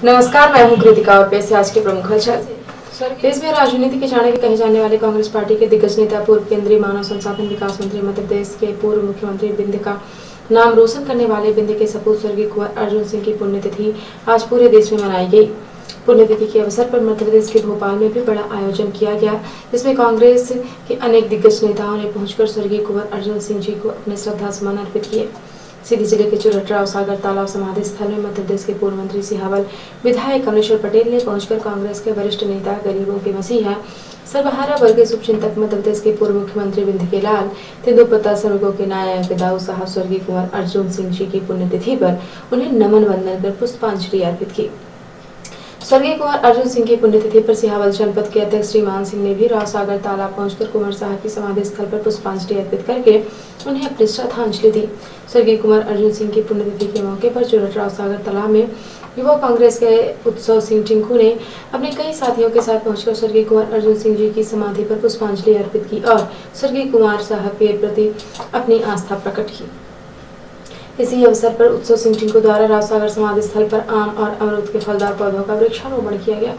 नमस्कार, मैं हूं कृतिका और पेश है आज के प्रमुख हलचल। देश में राजनीति के चाणक्य कहे जाने वाले कांग्रेस पार्टी के दिग्गज नेता, पूर्व केंद्रीय मानव संसाधन विकास मंत्री, मध्य प्रदेश के पूर्व मुख्यमंत्री बिंद का नाम रोशन करने वाले बिंद के सपूत स्वर्गीय कुंवर अर्जुन सिंह की पुण्यतिथि आज पूरे देश में मनाई गई। पुण्यतिथि के अवसर पर मध्य प्रदेश के भोपाल में भी बड़ा आयोजन किया गया, जिसमें कांग्रेस के अनेक दिग्गज नेताओं ने पहुंचकर स्वर्गीय कुंवर अर्जुन सिंह जी को अपने श्रद्धा सुमन अर्पित किए। सीधी जिले के चुरटराव सागर तालाब समाधि स्थल में मध्य प्रदेश के पूर्व मंत्री सिहावल विधायक कमलेश्वर पटेल ने पहुंचकर कांग्रेस के वरिष्ठ नेता, गरीबों के मसीहा, सर्वहारा वर्ग शुभचिंतक, मध्य प्रदेश के पूर्व मुख्यमंत्री बिंद के लाल, तेंदुपत्ता श्रमिकों के नायक दाऊ साहब स्वर्गीय कुंवर अर्जुन सिंह जी की पुण्यतिथि पर उन्हें नमन वंदन कर पुष्पांजलि अर्पित की। स्वर्गीय कुंवर अर्जुन सिंह की पुण्यतिथि पर सिहावल जनपद के अध्यक्ष श्री मान सिंह ने भी राव सागर तालाब पहुंचकर कुंवर साहब की समाधि स्थल पर पुष्पांजलि अर्पित करके उन्हें अपनी श्रद्धांजलि दी। स्वर्गीय कुंवर अर्जुन सिंह की पुण्यतिथि के मौके पर चुरटराव सागर तालाब में युवा कांग्रेस के उत्सव सिंह टिंकू ने अपने कई साथियों के साथ पहुंचकर स्वर्गीय कुंवर अर्जुन सिंह जी की समाधि पर पुष्पांजलि अर्पित की और स्वर्गीय कुंवर साहब के प्रति अपनी आस्था प्रकट की। इसी अवसर पर उत्सव सिंह टिंकू द्वारा राव सागर समाधि स्थल पर आम और अमरूद के फलदार पौधों का वृक्षारोपण किया गया।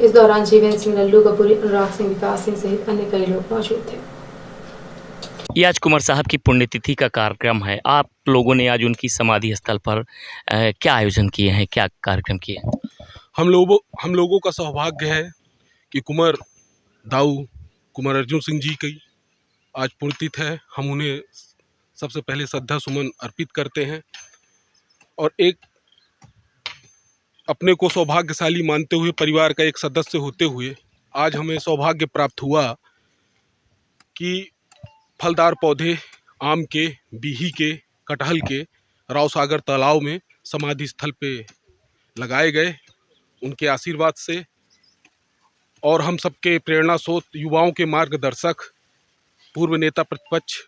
इस दौरान जीवन सिंह, लल्लू कपूरी, अनुराग सिंह, विकास सिंह सहित अन्य कई लोग मौजूद थे। ये आज कुंवर साहब की पुण्यतिथि का कार्यक्रम है। आप लोगों ने आज उनकी समाधि स्थल पर क्या आयोजन किए हैं, क्या कार्यक्रम किए हैं? हम लोगों का सौभाग्य है कि कुंवर दाऊ कुंवर अर्जुन सिंह जी की आज पुण्यतिथि है। हम उन्हें सबसे पहले श्रद्धा सुमन अर्पित करते हैं और एक अपने को सौभाग्यशाली मानते हुए, परिवार का एक सदस्य होते हुए आज हमें सौभाग्य प्राप्त हुआ कि फलदार पौधे आम के, बिही के, कटहल के राव सागर तालाब में समाधि स्थल पे लगाए गए उनके आशीर्वाद से। और हम सबके प्रेरणा स्रोत, युवाओं के मार्गदर्शक, पूर्व नेता प्रतिपक्ष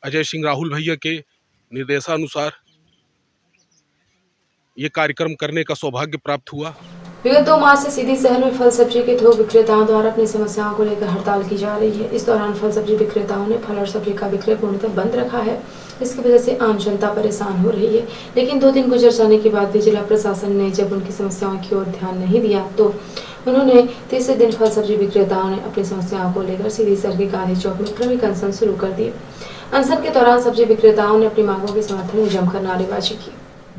अजय सिंह राहुल भैया के निर्देशानुसार ये कार्यक्रम करने का सौभाग्य प्राप्त हुआ। विगत 2 माह से सीधी शहर में फल सब्जी के थोक विक्रेताओं द्वारा अपनी समस्याओं को लेकर हड़ताल की जा रही है। इस दौरान फल सब्जी विक्रेताओं ने फल और सब्जी का विक्रय पूर्णतः बंद रखा है। इसकी वजह से आम जनता परेशान हो रही है। लेकिन 2 दिन गुजर जाने के बाद भी जिला प्रशासन ने जब उनकी समस्याओं की ओर ध्यान नहीं दिया तो उन्होंने तीसरे दिन फल सब्जी विक्रेताओं ने अपनी समस्याओं को लेकर सीधी शहर के गांधी चौक में क्रमिक अनशन शुरू कर दिए। अनशन के दौरान सब्जी विक्रेताओं ने अपनी मांगों के समर्थन में जमकर नारेबाजी की।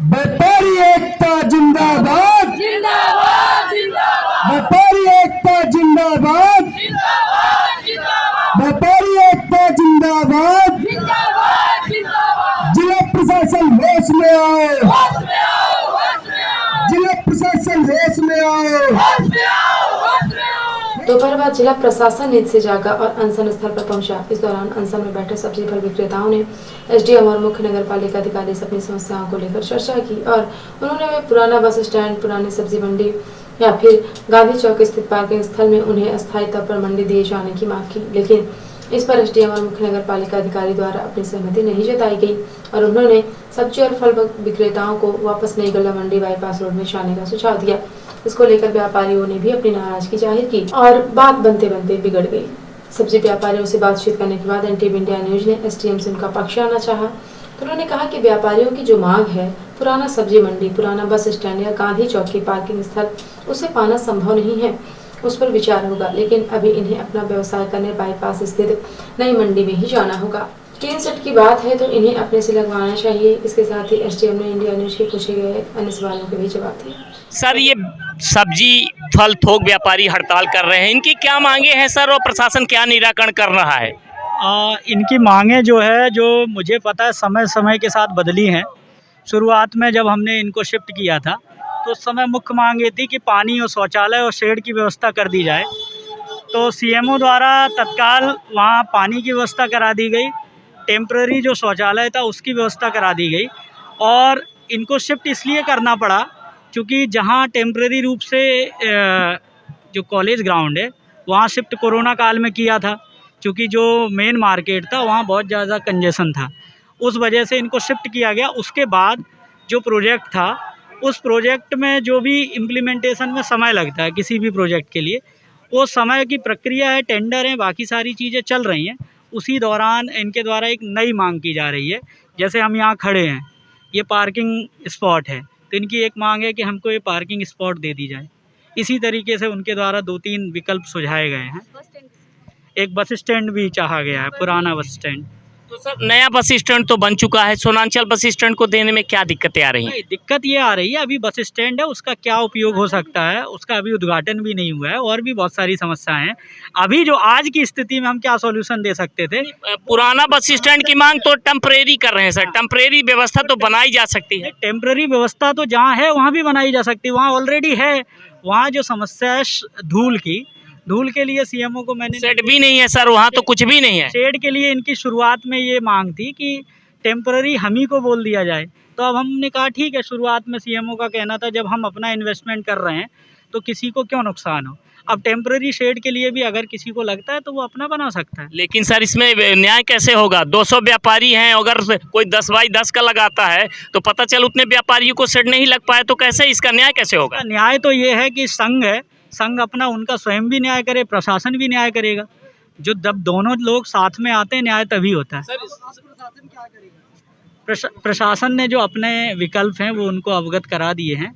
व्यापारी एकता जिंदाबाद, जिंदाबाद, जिंदाबाद। व्यापारी एकता जिंदाबाद, जिंदाबाद, जिंदाबाद। व्यापारी एकता जिंदाबाद, जिंदाबाद, जिंदाबाद। जिला प्रशासन होश में आओ, होश में आओ, होश में आओ। जिला प्रशासन होश में आओ, होश में आओ, होश में आओ। दोपहर बाद जिला प्रशासन नींद से जागा और अनशन स्थल पर पहुंचा। इस दौरान अनशन में बैठे सब्जी फल विक्रेताओं ने एसडीएम और मुख्य नगर पालिका अधिकारी से अपनी समस्याओं को लेकर चर्चा की और उन्होंने पुराना बस स्टैंड, पुरानी सब्जी मंडी या फिर गांधी चौक स्थित पार्किंग स्थल में उन्हें अस्थायी तौर पर मंडी दिए जाने की मांग की। लेकिन इस पर एसडीएम और मुख्य नगर पालिका अधिकारी द्वारा अपनी सहमति नहीं जताई गई और उन्होंने सब्जी और फल विक्रेताओं को वापस नई गल्ला मंडी बाईपास रोड में जाने का सुझाव दिया। इसको लेकर व्यापारियों ने भी अपनी नाराजगी जाहिर की और बात बनते बनते बिगड़ गई। सब्जी व्यापारियों से बातचीत करने के बाद एनटीवी इंडिया न्यूज ने एसडीएम से उनका पक्ष आना चाहा तो उन्होंने कहा कि व्यापारियों की जो मांग है, पुराना सब्जी मंडी, पुराना बस स्टैंड या गांधी चौक की पार्किंग स्थल, उसे पाना संभव नहीं है, उस पर विचार होगा। लेकिन अभी इन्हें अपना व्यवसाय करने बाईपास स्थित नई मंडी में ही जाना होगा। टीन सेट की बात है तो इन्हें अपने से लगवाना चाहिए। इसके साथ ही एसडीएम ने इंडिया न्यूज के पूछे गए अन्य सवालों के भी जवाब दिए। सर, ये सब्जी फल थोक व्यापारी हड़ताल कर रहे हैं, इनकी क्या मांगे हैं सर, और प्रशासन क्या निराकरण कर रहा है? इनकी मांगें जो है, जो मुझे पता है समय समय के साथ बदली हैं। शुरुआत में जब हमने इनको शिफ्ट किया था तो उस समय मुख्य मांग ये थी कि पानी और शौचालय और शेड की व्यवस्था कर दी जाए। तो सीएमओ द्वारा तत्काल वहाँ पानी की व्यवस्था करा दी गई, टेम्पररी जो शौचालय था उसकी व्यवस्था करा दी गई और इनको शिफ्ट इसलिए करना पड़ा क्योंकि जहाँ टेम्पररी रूप से जो कॉलेज ग्राउंड है वहाँ शिफ्ट कोरोना काल में किया था, क्योंकि जो मेन मार्केट था वहाँ बहुत ज़्यादा कंजेशन था, उस वजह से इनको शिफ्ट किया गया। उसके बाद जो प्रोजेक्ट था, उस प्रोजेक्ट में जो भी इम्प्लीमेंटेशन में समय लगता है किसी भी प्रोजेक्ट के लिए, वो समय की प्रक्रिया है, टेंडर है, बाकी सारी चीज़ें चल रही हैं। उसी दौरान इनके द्वारा एक नई मांग की जा रही है। जैसे हम यहाँ खड़े हैं, ये पार्किंग स्पॉट है, तो इनकी एक मांग है कि हमको ये पार्किंग स्पॉट दे दी जाए। इसी तरीके से उनके द्वारा 2-3 विकल्प सुझाए गए हैं। एक बस स्टैंड भी चाहा गया है, पुराना बस स्टैंड। तो सर नया बस स्टैंड तो बन चुका है, सोनांचल बस स्टैंड को देने में क्या दिक्कतें आ रही हैं? नहीं, दिक्कत ये आ रही है, अभी बस स्टैंड है, उसका क्या उपयोग हो सकता है, उसका अभी उद्घाटन भी नहीं हुआ है, और भी बहुत सारी समस्याएं हैं। अभी जो आज की स्थिति में हम क्या सॉल्यूशन दे सकते थे? पुराना बस स्टैंड की मांग तो टेम्परेरी कर रहे हैं सर, टेम्परेरी व्यवस्था तो बनाई जा सकती है। टेम्पररी व्यवस्था तो जहाँ है वहाँ भी बनाई जा सकती है, वहाँ ऑलरेडी है। वहाँ जो समस्या है धूल के लिए सीएमओ को मैंने शेड भी नहीं है सर, वहाँ तो कुछ भी नहीं है। शेड के लिए इनकी शुरुआत में ये मांग थी कि टेम्पररी हम ही को बोल दिया जाए, तो अब हमने कहा ठीक है, शुरुआत में सीएमओ का कहना था जब हम अपना इन्वेस्टमेंट कर रहे हैं तो किसी को क्यों नुकसान हो। अब टेम्पररी शेड के लिए भी अगर किसी को लगता है तो वो अपना बना सकता है। लेकिन सर इसमें न्याय कैसे होगा? 200 व्यापारी हैं, अगर कोई 10 बाई 10 का लगाता है तो पता चल उतने व्यापारियों को शेड नहीं लग पाए, तो कैसे इसका न्याय कैसे होगा? न्याय तो ये है कि संघ है, संघ अपना उनका स्वयं भी न्याय करे, प्रशासन भी न्याय करेगा। जब दोनों लोग साथ में आते हैं न्याय तभी होता है। प्रशासन ने जो अपने विकल्प हैं वो उनको अवगत करा दिए हैं,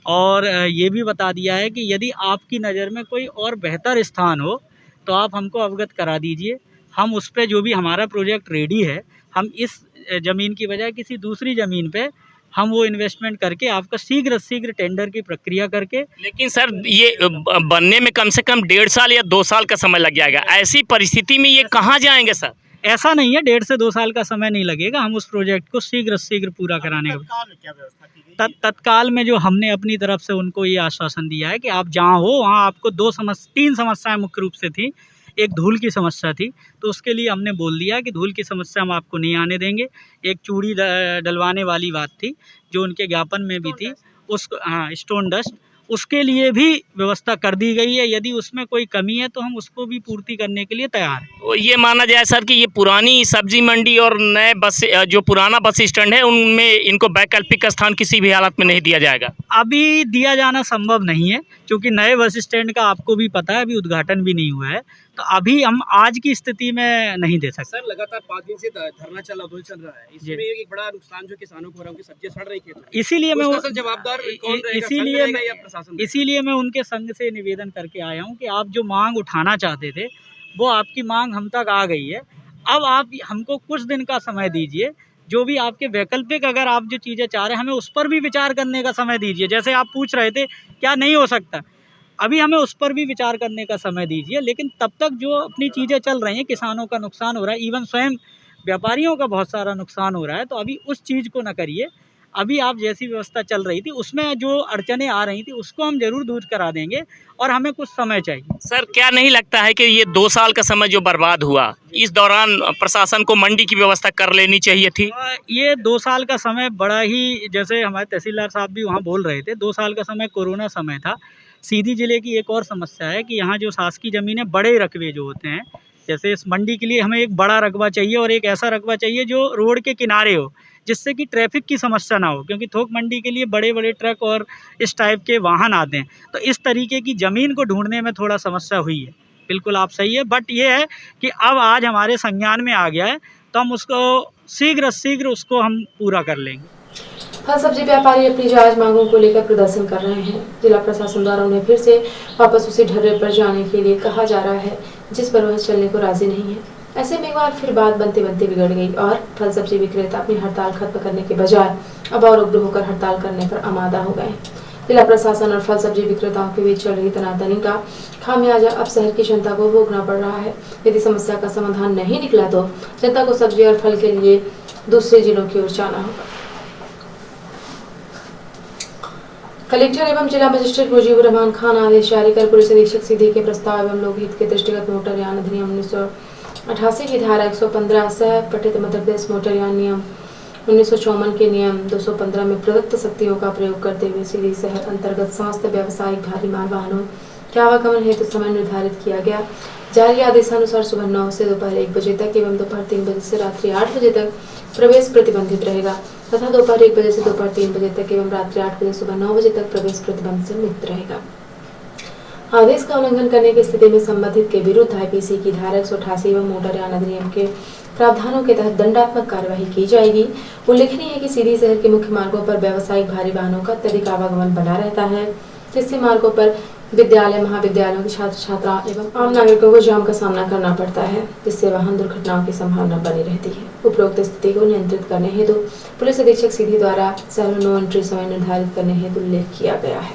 और ये भी बता दिया है कि यदि आपकी नज़र में कोई और बेहतर स्थान हो तो आप हमको अवगत करा दीजिए। हम उस पे जो भी हमारा प्रोजेक्ट रेडी है, हम इस ज़मीन की बजाय किसी दूसरी ज़मीन पे हम वो इन्वेस्टमेंट करके आपका शीघ्र टेंडर की प्रक्रिया करके। लेकिन सर ये बनने में कम से कम 1.5 साल या 2 साल का समय लग जाएगा, ऐसी परिस्थिति में ये कहाँ जाएंगे सर? ऐसा नहीं है, 1.5 से 2 साल का समय नहीं लगेगा। हम उस प्रोजेक्ट को शीघ्र पूरा कराने का तत्काल में जो हमने अपनी तरफ से उनको ये आश्वासन दिया है कि आप जहाँ हो वहाँ आपको 3 समस्याएं मुख्य रूप से थी। एक धूल की समस्या थी, तो उसके लिए हमने बोल दिया कि धूल की समस्या हम आपको नहीं आने देंगे। एक चूड़ी डलवाने वाली बात थी जो उनके ज्ञापन में भी थी, उसको स्टोन डस्ट, उसके लिए भी व्यवस्था कर दी गई है। यदि उसमें कोई कमी है तो हम उसको भी पूर्ति करने के लिए तैयार हैं। तो ये माना जाए सर कि ये पुरानी सब्जी मंडी और नए बस जो पुराना बस स्टैंड है उनमें इनको वैकल्पिक स्थान किसी भी हालत में नहीं दिया जाएगा? अभी दिया जाना संभव नहीं है, क्योंकि नए बस स्टैंड का आपको भी पता है अभी उद्घाटन भी नहीं हुआ है, तो अभी हम आज की स्थिति में नहीं दे सकते। सर लगातार 5 दिन से धरना चल रहा है, इसमें एक बड़ा नुकसान जो किसानों को हो रहा है, उनकी सब्जियां सड़ रही खेत में। इसीलिए मैं जवाबदार कौन रहेगा, संघ रहेगा या प्रशासन? इसीलिए मैं उनके संघ से निवेदन करके आया हूं कि आप जो मांग उठाना चाहते थे वो आपकी मांग हम तक आ गई है। अब आप हमको कुछ दिन का समय दीजिए, जो भी आपके वैकल्पिक अगर आप जो चीज़ें चाह रहे हैं हमें उस पर भी विचार करने का समय दीजिए। जैसे आप पूछ रहे थे क्या नहीं हो सकता, अभी हमें उस पर भी विचार करने का समय दीजिए। लेकिन तब तक जो अपनी चीज़ें चल रही हैं, किसानों का नुकसान हो रहा है, इवन स्वयं व्यापारियों का बहुत सारा नुकसान हो रहा है, तो अभी उस चीज़ को न करिए। अभी आप जैसी व्यवस्था चल रही थी उसमें जो अड़चनें आ रही थी उसको हम ज़रूर दूर करा देंगे, और हमें कुछ समय चाहिए। सर क्या नहीं लगता है कि ये 2 साल का समय जो बर्बाद हुआ, इस दौरान प्रशासन को मंडी की व्यवस्था कर लेनी चाहिए थी? ये 2 साल का समय बड़ा ही, जैसे हमारे तहसीलदार साहब भी वहाँ बोल रहे थे, 2 साल का समय कोरोना समय था। सीधी जिले की एक और समस्या है कि यहाँ जो शासकीय ज़मीनें बड़े रकबे जो होते हैं, जैसे इस मंडी के लिए हमें एक बड़ा रकबा चाहिए और एक ऐसा रकबा चाहिए जो रोड के किनारे हो, जिससे कि ट्रैफिक की समस्या ना हो, क्योंकि थोक मंडी के लिए बड़े बड़े ट्रक और इस टाइप के वाहन आते हैं। तो इस तरीके की ज़मीन को ढूंढने में थोड़ा समस्या हुई है। बिल्कुल आप सही है, बट ये है कि अब आज हमारे संज्ञान में आ गया है तो हम उसको शीघ्र उसको हम पूरा कर लेंगे। फल सब्जी व्यापारी अपनी जायज मांगों को लेकर प्रदर्शन कर रहे हैं। जिला प्रशासन द्वारा उन्हें फिर से वापस उसी ढर्रे पर जाने के लिए कहा जा रहा है जिस पर वह चलने को राजी नहीं है। ऐसे में एक बार फिर बात बनते बनते बिगड़ गई और फल सब्जी विक्रेता अपनी हड़ताल खत्म करने के बजाय अब और उग्र होकर हड़ताल करने पर आमादा हो गए। जिला प्रशासन और फल सब्जी विक्रेताओं के बीच चल रही तनातनी का खामियाजा अब शहर की जनता को भोगना पड़ रहा है। यदि समस्या का समाधान नहीं निकला तो जनता को सब्जी और फल के लिए दूसरे जिलों की ओर जाना होगा। कलेक्टर एवं जिला मजिस्ट्रेट मुजीबुर रहमान खान आदेश जारी कर पुलिस अधीक्षक सीधी के प्रस्ताव एवं लोकहित के दृष्टिगत मोटरयान अधिनियम 1988 की धारा 115 सह पठित मध्य प्रदेश मोटरयान नियम 1954 के नियम 215 में प्रदत्त शक्तियों का प्रयोग करते हुए सीधी शहर अंतर्गत समस्त व्यावसायिक भारी माल वाहनों के आवागमन हेतु समय निर्धारित किया गया। जारी आदेशानुसार सुबह 9 से दोपहर 1 बजे तक एवं दोपहर 3 बजे से रात्रि 8 बजे तक प्रवेश प्रतिबंधित रहेगा तथा दोपहर 1 बजे से दोपहर 3 बजे तक एवं रात्रि 8 बजे सुबह 9 बजे तक प्रवेश प्रतिबंध से मुक्त रहेगा। आदेश का उल्लंघन करने की स्थिति में संबंधित के विरुद्ध आईपीसी की धारा 188 एवं मोटरयान अधिनियम के प्रावधानों के तहत दंडात्मक कार्यवाही की जाएगी। उल्लेखनीय है कि सीधी शहर के मुख्य मार्गों पर व्यावसायिक भारी वाहनों का अत्यधिक आवागमन बना रहता है, जिससे मार्गों पर विद्यालय महाविद्यालयों के छात्र छात्रा एवं आम नागरिकों को जाम का सामना करना पड़ता है, जिससे वाहन दुर्घटनाओं की संभावना बनी रहती है। उपरोक्त स्थिति को नियंत्रित करने हेतु पुलिस अधीक्षक सीधी द्वारा शहर नो एंट्री समय निर्धारित करने हेतु उल्लेख किया गया है।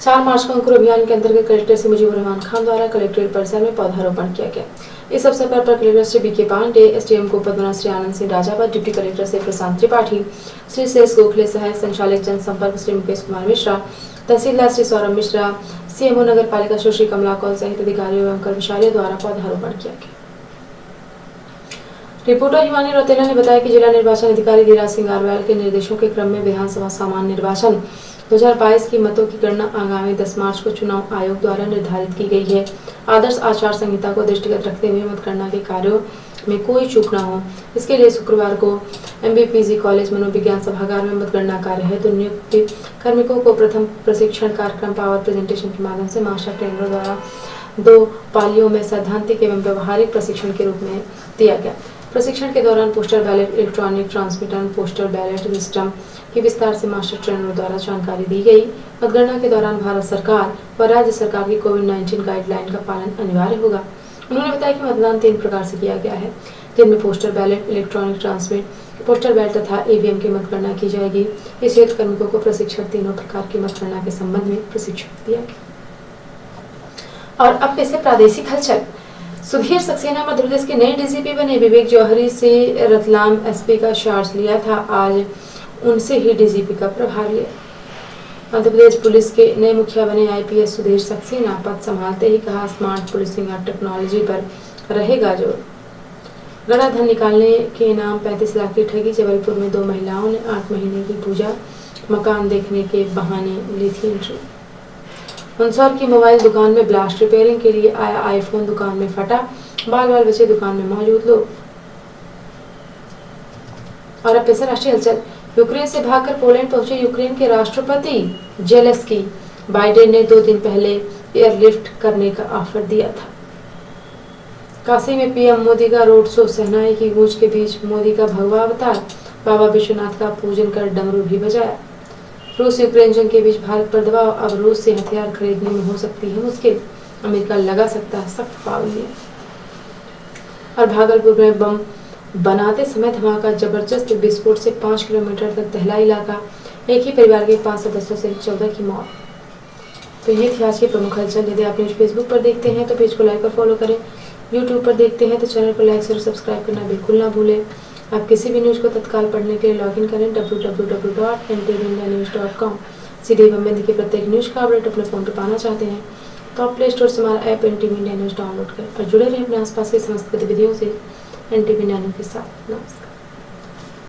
4 मार्च को अंकुर अभियान के अंतर्गत कलेक्टर श्री मुजीबुर रहमान खान द्वारा कलेक्ट्रेट परिसर में पौधारोपण किया गया। इस अवसर पर कलेक्टर श्री बी के पांडे, एसडीएम को पद्मनाभ श्री आनंद सिंह राजावत, डिप्टी कलेक्टर श्री प्रशांत त्रिपाठी, श्री शेष गोखले, सहायक संचालक जनसंपर्क श्री मुकेश कुमार मिश्रा, तहसीलदार श्री सौरभ मिश्रा, सीएमओ नगर पालिका सुश्री कमला कौल सहित अधिकारियों एवं कर्मचारियों द्वारा पौधारोपण किया गया। रिपोर्टर हिमानी रौतेला ने बताया कि जिला निर्वाचन अधिकारी धीराज सिंह आरवाल के निर्देशों के क्रम में विधानसभा सामान्य निर्वाचन 2022 की मतों की गणना आगामी 10 मार्च को चुनाव आयोग द्वारा निर्धारित की गई है। आदर्श आचार संहिता को दृष्टिगत रखते हुए मतगणना के कार्यों में कोई चूक न हो, इसके लिए शुक्रवार को एमबीपीजी कॉलेज मनोविज्ञान सभागार में मतगणना कार्य है तो नियुक्त कार्मिकों को प्रथम प्रशिक्षण कार्यक्रम पावर प्रेजेंटेशन के माध्यम से मास्टर ट्रेनर द्वारा 2 पालियों में सैद्धांतिक एवं व्यवहारिक प्रशिक्षण के रूप में दिया गया। प्रशिक्षण के दौरान postal ballot, electronic transmitter, postal ballot system की विस्तार से मास्टर ट्रेनर द्वारा जानकारी दी गई। मतगणना के दौरान भारत सरकार व राज्य सरकार की कोविड-19 गाइडलाइन का पालन अनिवार्य होगा। उन्होंने बताया कि मतदान 3 प्रकार से किया गया है, जिनमें postal ballot, electronic transmit, postal ballot तथा ईवीएम की मतगणना की जाएगी। इस हेतु कार्मिकों को प्रशिक्षण तीनों प्रकार की मतगणना के संबंध में प्रशिक्षण दिया गया। और अब पेश है प्रादेशिक हलचल। सुधीर सक्सेना मध्य प्रदेश के नए डीजीपी बने। विवेक जौहरी से रतलाम एसपी का चार्ज लिया था, आज उनसे ही डीजीपी का प्रभार लिया। मध्य प्रदेश पुलिस के नए मुखिया बने आईपीएस सुधीर सक्सेना पद संभालते ही कहा, स्मार्ट पुलिसिंग और टेक्नोलॉजी पर रहेगा जोर। गड़ा धन निकालने के नाम 35 लाख की ठगी। जबलपुर में 2 महिलाओं ने 8 महीने की पूजा मकान देखने के बहाने ली थी एंट्री। मंदसौर की मोबाइल दुकान में ब्लास्ट। रिपेयरिंग के लिए आया आईफोन दुकान में फटा, बाल बचे दुकान में मौजूद लोग। और अब पेश है राष्ट्रीय हलचल। यूक्रेन से भागकर पोलैंड पहुंचे यूक्रेन के राष्ट्रपति जेलेंस्की। बाइडेन ने 2 दिन पहले एयरलिफ्ट करने का ऑफर दिया था। काशी में पीएम मोदी का रोड शो। सहनाई की गूंज के बीच मोदी का भगवा अवतार। बाबा विश्वनाथ का पूजन कर डमरू भी बजाया। रूस यूक्रेन जंग के बीच भारत पर दबाव। अब रूस से हथियार खरीदने में हो सकती है मुश्किल। अमेरिका लगा सकता है सख्त पाबंदी। और भागलपुर में बम बनाते समय धमाका। जबरदस्त विस्फोट से 5 किलोमीटर तक दहला इलाका। एक ही परिवार के 5 सदस्यों से 14 की मौत। तो ये थी आज की प्रमुख हलचल। यदि आप न्यूज फेसबुक पर देखते हैं तो पेज को लाइक और फॉलो करें। यूट्यूब पर देखते हैं तो चैनल को लाइक और सब्सक्राइब करना बिल्कुल ना भूलें। आप किसी भी न्यूज को तत्काल पढ़ने के लिए लॉगिन करें www.ntvnews.com। सीधे एवं हिंदी के प्रत्येक न्यूज का अपडेट अपने फोन पर पाना चाहते हैं तो आप प्ले स्टोर से हमारा app NTV India news download करें और जुड़े रहें अपने आसपास की समस्त गतिविधियों से NTV इंडिया न्यूज के साथ। नमस्कार।